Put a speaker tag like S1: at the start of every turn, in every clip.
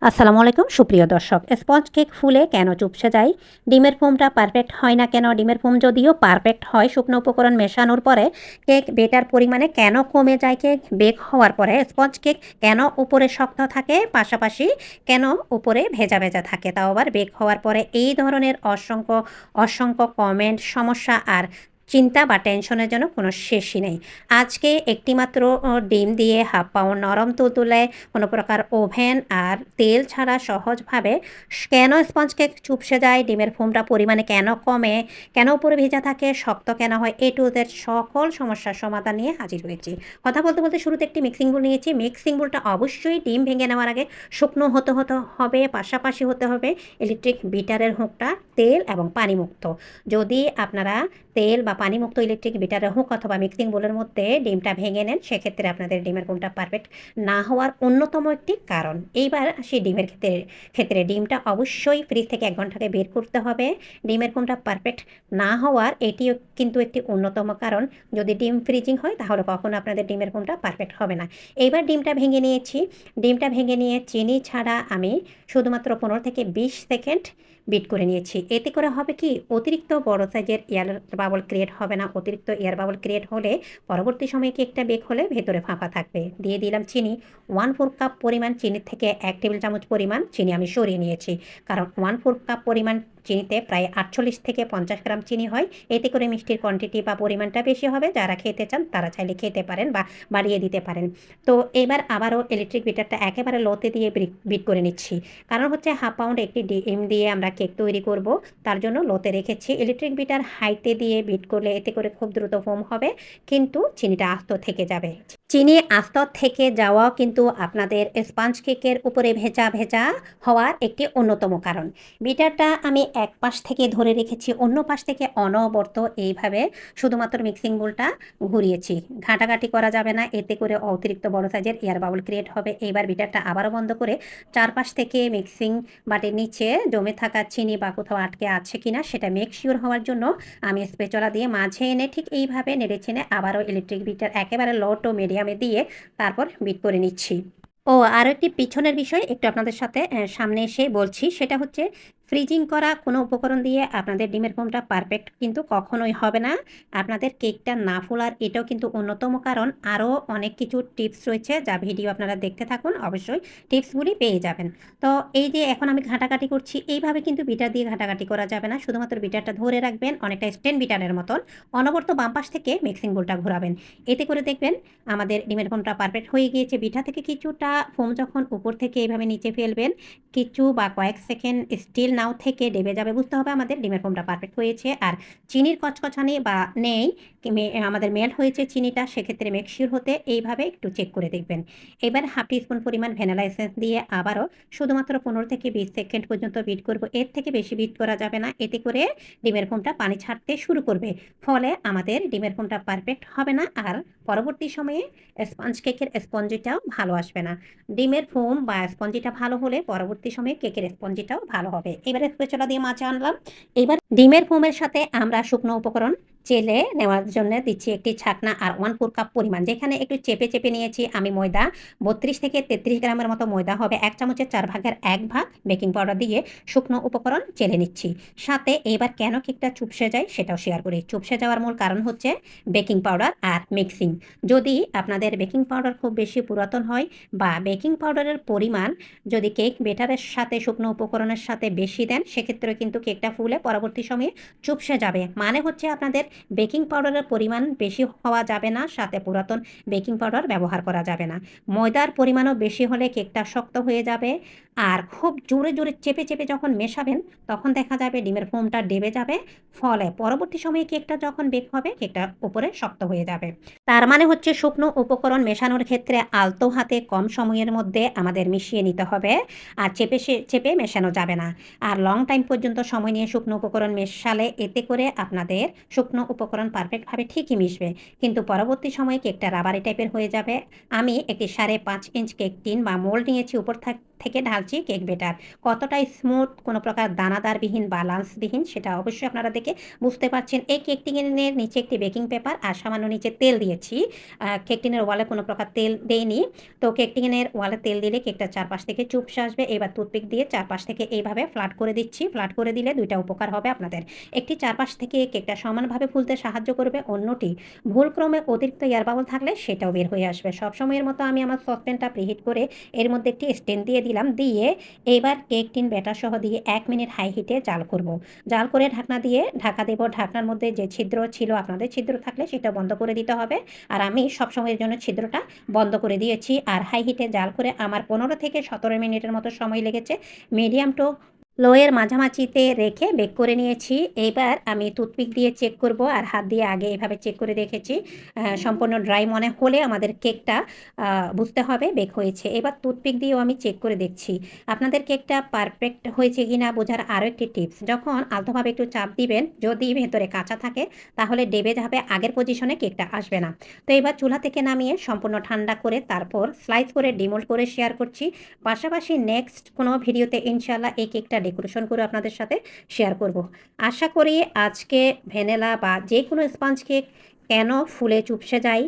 S1: আসসালামু আলাইকুম সুপ্রিয় দর্শক, স্পঞ্জ কেক ফুলে কেন চুপসে যায়? ডিমের ফোমটা পারফেক্ট হয় না কেন? ডিমের ফোম যদিও পারফেক্ট হয়, শুকনো উপকরণ মেশানোর পরে কেক বেটার পরিমাণে কেন কমে যায়? কেক বেক হওয়ার পরে স্পঞ্জ কেক কেন উপরে শক্ত থাকে, পাশাপাশি কেন উপরে ভেজা ভেজা থাকে, তাও আবার বেক হওয়ার পরে? এই ধরনের অসংখ্য অসংখ্য কমেন্ট, সমস্যা আর চিন্তা বা টেনশনের জন্য কোনো শেষই নেই। আজকে একটিমাত্র ডিম দিয়ে হাফ পাউন্ড নরম তুলতুলে কোনো প্রকার ওভেন আর তেল ছাড়া সহজভাবে কেন স্পঞ্জ কেক চুপসে যায়, ডিমের ফোমটা পরিমাণে কেন কমে, কেন উপরে ভেজা থাকে, শক্ত কেন হয়, এ টু জেড সকল সমস্যার সমাধান নিয়ে হাজির হয়েছি। কথা বলতে বলতে শুরুতে একটি মিক্সিং বোল নিয়েছি। মিক্সিং বোলটা অবশ্যই ডিম ভেঙে নেওয়ার আগে শুকনো হতে হবে, পাশাপাশি হতে হবে ইলেকট্রিক বিটারের হুঁকটা তেল এবং পানিমুক্ত। যদি আপনারা তেল বা পানিমুক্ত ইলেকট্রিক বিটারের হুঁক অথবা মিক্সিং বোলের মধ্যে ডিমটা ভেঙে নেন, সেক্ষেত্রে আপনাদের ডিমের কোনটা পারফেক্ট না হওয়ার অন্যতম একটি কারণ। এইবার সেই ডিমের ক্ষেত্রে ডিমটা অবশ্যই ফ্রিজ থেকে 1 ঘন্টা আগে বের করতে হবে। ডিমের কোনটা পারফেক্ট না হওয়ার এটিও কিন্তু একটি অন্যতম কারণ। যদি ডিম ফ্রিজিং হয় তাহলে কখনো আপনাদের ডিমের কোনটা পারফেক্ট হবে না। এইবার ডিমটা ভেঙে নিয়েছি। ডিমটা ভেঙে নিয়ে চিনি ছাড়া আমি শুধুমাত্র 15 থেকে 20 সেকেন্ড বিট করে নিয়েছি। এতে করে হবে কি, অতিরিক্ত বড় সাইজের এয়ার বাবল ক্রিয়েট হবে না। অতিরিক্ত এয়ার বাবল ক্রিয়েট হলে পরবর্তী সময়ে কেকটা বেক হলে ভেতরে ফাঁপা থাকবে। দিয়ে দিলাম চিনি। 1/4 কাপ পরিমাণ চিনির থেকে 1 টেবিল চামচ পরিমাণ চিনি আমি সরিয়ে নিয়েছি, কারণ 1/4 কাপ পরিমাণ চিনিতে প্রায় 48 থেকে 50 গ্রাম চিনি হয়। এতে করে মিষ্টির কোয়ান্টিটি বা পরিমাণটা বেশি হবে। যারা খেতে চান তারা চাইলে খেতে পারেন বা বাড়িয়ে দিতে পারেন। তো এবার আবারও ইলেকট্রিক বিটারটা একেবারে লোতে দিয়ে বিট করে নিচ্ছি। কারণ হচ্ছে হাফ পাউন্ড একটি ডিম দিয়ে আমরা কেক তৈরি করব, তার জন্য লোতে রেখেছি। ইলেকট্রিক বিটার হাইতে দিয়ে বিট করলে এতে করে খুব দ্রুত ফোম হবে, কিন্তু চিনিটা আস্ত থেকে যাবে। চিনি আস্ত থেকে যাওয়াও কিন্তু আপনাদের স্পঞ্জ কেকের উপরে ভেজা ভেজা হওয়ার একটি অন্যতম কারণ। বিটারটা আমি এক পাশ থেকে ধরে রেখেছি, অন্য পাশ থেকে অনবরত এইভাবে শুধুমাত্র মিক্সিং বোলটা ঘুরিয়েছি। ঘাঁটাঘাঁটি করা যাবে না, এতে করে অতিরিক্ত বড় সাইজের এয়ার বাবল ক্রিয়েট হবে। এইবার বিটারটা আবারও বন্ধ করে চারপাশ থেকে মিক্সিং বাটির নিচে জমে থাকা চিনি বা কোথাও আটকে আছে কিনা সেটা মেক শিওর হওয়ার জন্য আমি স্প্যাচুলা দিয়ে মাঝে এনে ঠিক এইভাবে নেড়েচেড়ে আবারও ইলেকট্রিক বিটার একেবারে লো টু মিডিয়ামে দিয়ে তারপর বিট করে নিচ্ছি। ও আরও একটি পিছনের বিষয় একটু আপনাদের সাথে সামনে এসে বলছি, সেটা হচ্ছে ফ্রিজিং করা কোনো উপকরণ দিয়ে আপনাদের ডিমের ফোমটা পারফেক্ট কিন্তু কখনোই হবে না। আপনাদের কেকটা না ফোলার এটাও কিন্তু অন্যতম কারণ। আরও অনেক কিছু টিপস রয়েছে, যা ভিডিও আপনারা দেখতে থাকুন, অবশ্যই টিপসগুলি পেয়ে যাবেন। তো এই যে এখন আমি ঘাঁটাঘাঁটি করছি, এইভাবে কিন্তু বিটার দিয়ে ঘাঁটাঘাঁটি করা যাবে না। শুধুমাত্র বিটারটা ধরে রাখবেন অনেকটা স্ট্যান্ড বিটারের মতন, অনবরত বাম পাশ থেকে মিক্সিং বোলটা ঘোরাবেন। এতে করে দেখবেন আমাদের ডিমের ফোমটা পারফেক্ট হয়ে গিয়েছে। পিঠা থেকে কিছুটা ফোম যখন উপর থেকে এইভাবে নিচে ফেলবেন, কিছু বা কয়েক সেকেন্ড স্টিল নাও থেকে ডেবে যাবে, বুঝতে হবে আমাদের ডিমের ফোমটা পারফেক্ট হয়েছে। আর চিনির কচকচানি বা নেই, আমাদের মেল্ট হয়েছে চিনিটা, সেক্ষেত্রে মেক শিওর হতে এইভাবে একটু চেক করে দেখবেন। এবার হাফ টিস্পুন পরিমাণ ভ্যানিলা এসেন্স দিয়ে আবারও শুধুমাত্র 15 থেকে 20 সেকেন্ড পর্যন্ত বিট করব। এর থেকে বেশি বিট করা যাবে না, এতে করে ডিমের ফোমটা পানি ছাড়তে শুরু করবে। ফলে আমাদের ডিমের ফোমটা পারফেক্ট হবে না, আর পরবর্তী সময়ে স্পঞ্জ কেকের স্পঞ্জিটাও ভালো আসবে না। ডিমের ফোম বা স্পঞ্জিটা ভালো হলে পরবর্তী সময়ে কেকের স্পঞ্জিটাও ভালো হবে। এবারে স্প্যাচুলা দিয়ে মাঝে আনলাম। এবার ডিমের ফোমের সাথে আমরা শুকনো উপকরণ চেলে নেওয়ার জন্য দিচ্ছি একটি ছাকনা আর 1/4 কাপ পরিমাণ, যেখানে একটু চেপে চেপে নিয়েছি আমি ময়দা। 32 থেকে 33 গ্রামের মতো ময়দা হবে। 1 চামচের 4 ভাগের 1 ভাগ বেকিং পাউডার দিয়ে শুকনো উপকরণ চেলে নিচ্ছি। সাথে এবার কেন কেকটা চুপসে যায় সেটাও শেয়ার করি। চুপসে যাওয়ার মূল কারণ হচ্ছে বেকিং পাউডার আর মিক্সিং। যদি আপনাদের বেকিং পাউডার খুব বেশি পুরাতন হয় বা বেকিং পাউডারের পরিমাণ যদি কেক বেটারের সাথে শুকনো উপকরণের সাথে বেশি দেন, সেক্ষেত্রে কিন্তু কেকটা ফুলে পরবর্তী সময়ে চুপসে যাবে। মানে হচ্ছে আপনাদের বেকিং পাউডারের পরিমাণ বেশি হওয়া যাবে না, সাথে পুরাতন বেকিং পাউডার ব্যবহার করা যাবে না। ময়দার পরিমাণও বেশি হলে কেকটা শক্ত হয়ে যাবে, আর খুব জোরে জোরে চেপে চেপে যখন মেশাবেন তখন দেখা যাবে ডিমের ফোমটা ডেবে যাবে। ফলে পরবর্তী সময়ে কেকটা যখন বেক হবে কেকটা উপরে শক্ত হয়ে যাবে। তার মানে হচ্ছে শুকনো উপকরণ মেশানোর ক্ষেত্রে আলতো হাতে কম সময়ের মধ্যে আমাদের মিশিয়ে নিতে হবে, আর চেপে চেপে মেশানো যাবে না। আর লং টাইম পর্যন্ত সময় নিয়ে শুকনো উপকরণ মেশালে এতে করে আপনাদের শুকনো উপকরণ পারফেক্টভাবে ঠিকই মিশবে, কিন্তু পরবর্তী সময়ে কেকটা রাবারি টাইপের হয়ে যাবে। আমি একটি 5.5 ইঞ্চ কেক টিন বা মোল্ড নিয়েছি। উপর থেকে ঢালছি কেক বেটার। কতটা স্মুথ, কোনো প্রকার দানাদারবিহীন বালান্সবিহীন সেটা অবশ্যই আপনারা দেখে বুঝতে পারছেন। এই কেক টিনের নিচে একটি বেকিং পেপার আর সামান্য নিচে তেল দিয়েছি। কেক টিনের ওয়ালে কোনো প্রকার তেল দেইনি। তো কেক টিনের ওয়ালে তেল দিলে কেকটা চারপাশ থেকে চুপসে আসবে। এবার টুথপিক দিয়ে চারপাশ থেকে এইভাবে ফ্ল্যাট করে দিচ্ছি। ফ্ল্যাট করে দিলে দুইটা উপকার হবে আপনাদের। একটি চারপাশ থেকে কেকটা সমানভাবে ফুলতে সাহায্য করবে, অন্যটি ভুলক্রমে অতিরিক্ত এয়ার বাবল থাকলে সেটাও বের হয়ে আসবে। সবসময়ের মতো আমি আমার সসপ্যানটা প্রিহিট করে এর মধ্যে একটি স্ট্যান্ড দিয়ে দিলাম। দিয়ে এবার কেক টিন ব্যাটার সহ দিয়ে 1 মিনিট হাই হিটে জাল করব। জাল করে ঢাকনা দিয়ে ঢাকা দেব। ঢাকনার মধ্যে যে ছিদ্র ছিল, আপনাদের ছিদ্র থাকলে সেটা বন্ধ করে দিতে হবে। আর আমি সবসময়ের জন্য ছিদ্রটা বন্ধ করে দিয়েছি। আর হাই হিটে জাল করে আমার 15 থেকে 17 মিনিটের মতো সময় লেগেছে। মিডিয়াম টু লোয়ের মাঝামাঝিতে রেখে বেক করে নিয়েছি। এইবার আমি টুথপিক দিয়ে চেক করব, আর হাত দিয়ে আগে এভাবে চেক করে দেখেছি। সম্পূর্ণ ড্রাই মনে হলে আমাদের কেকটা বুঝতে হবে বেক হয়েছে। এবার টুথপিক দিয়েও আমি চেক করে দেখছি। আপনাদের কেকটা পারফেক্ট হয়েছে কি না বোঝার আরও একটি টিপস, যখন আলতোভাবে একটু চাপ দিবেন, যদি ভেতরে কাঁচা থাকে তাহলে ডেবে যাবে, আগের পজিশনে কেকটা আসবে না। তো এবার চুলা থেকে নামিয়ে সম্পূর্ণ ঠান্ডা করে তারপর স্লাইস করে ডিমোল্ড করে শেয়ার করছি। পাশাপাশি নেক্সট কোনো ভিডিওতে ইনশাআল্লাহ এই কেকটা ডেকোরেশন করে আপনাদের সাথে শেয়ার করব। আশা করি আজকে ভ্যানিলা বা যে কোনো স্পঞ্জ কেক কেন ফুলে চুপসে যায়,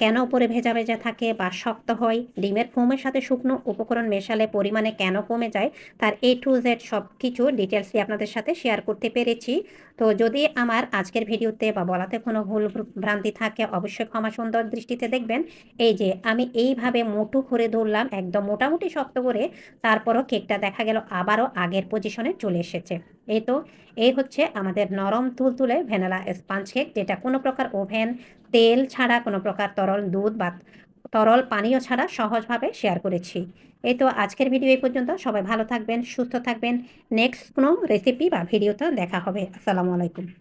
S1: কেন উপরে ভেজা ভেজা থাকে বা শক্ত হয়, ডিমের ফোমের সাথে শুকনো উপকরণ মেশালে পরিমাণে কেন কমে যায়, তার A to Z সব কিছু ডিটেলসই আপনাদের সাথে শেয়ার করতে পেরেছি। তো যদি আমার আজকের ভিডিওতে বা বলাতে কোনো ভুল ভ্রান্তি থাকে অবশ্যই ক্ষমা সুন্দর দৃষ্টিতে দেখবেন। এই যে আমি এইভাবে মোটু করে ধরলাম, একদম মোটামুটি শক্ত করে, তারপরও কেকটা দেখা গেল আবারও আগের পজিশনে চলে এসেছে। এই হচ্ছে আমাদের নরম তুলতুলে ভ্যানিলা স্পঞ্জ কেক, যেটা কোনো প্রকার ওভেন, তেল ছাড়া, কোনো প্রকার তরল দুধ বা তরল পানীয় ছাড়া সহজভাবে শেয়ার করেছি। আজকের ভিডিও এই পর্যন্ত। সবাই ভালো থাকবেন, সুস্থ থাকবেন। নেক্সট কোনো রেসিপি বা ভিডিওতে দেখা হবে। আসসালামু আলাইকুম।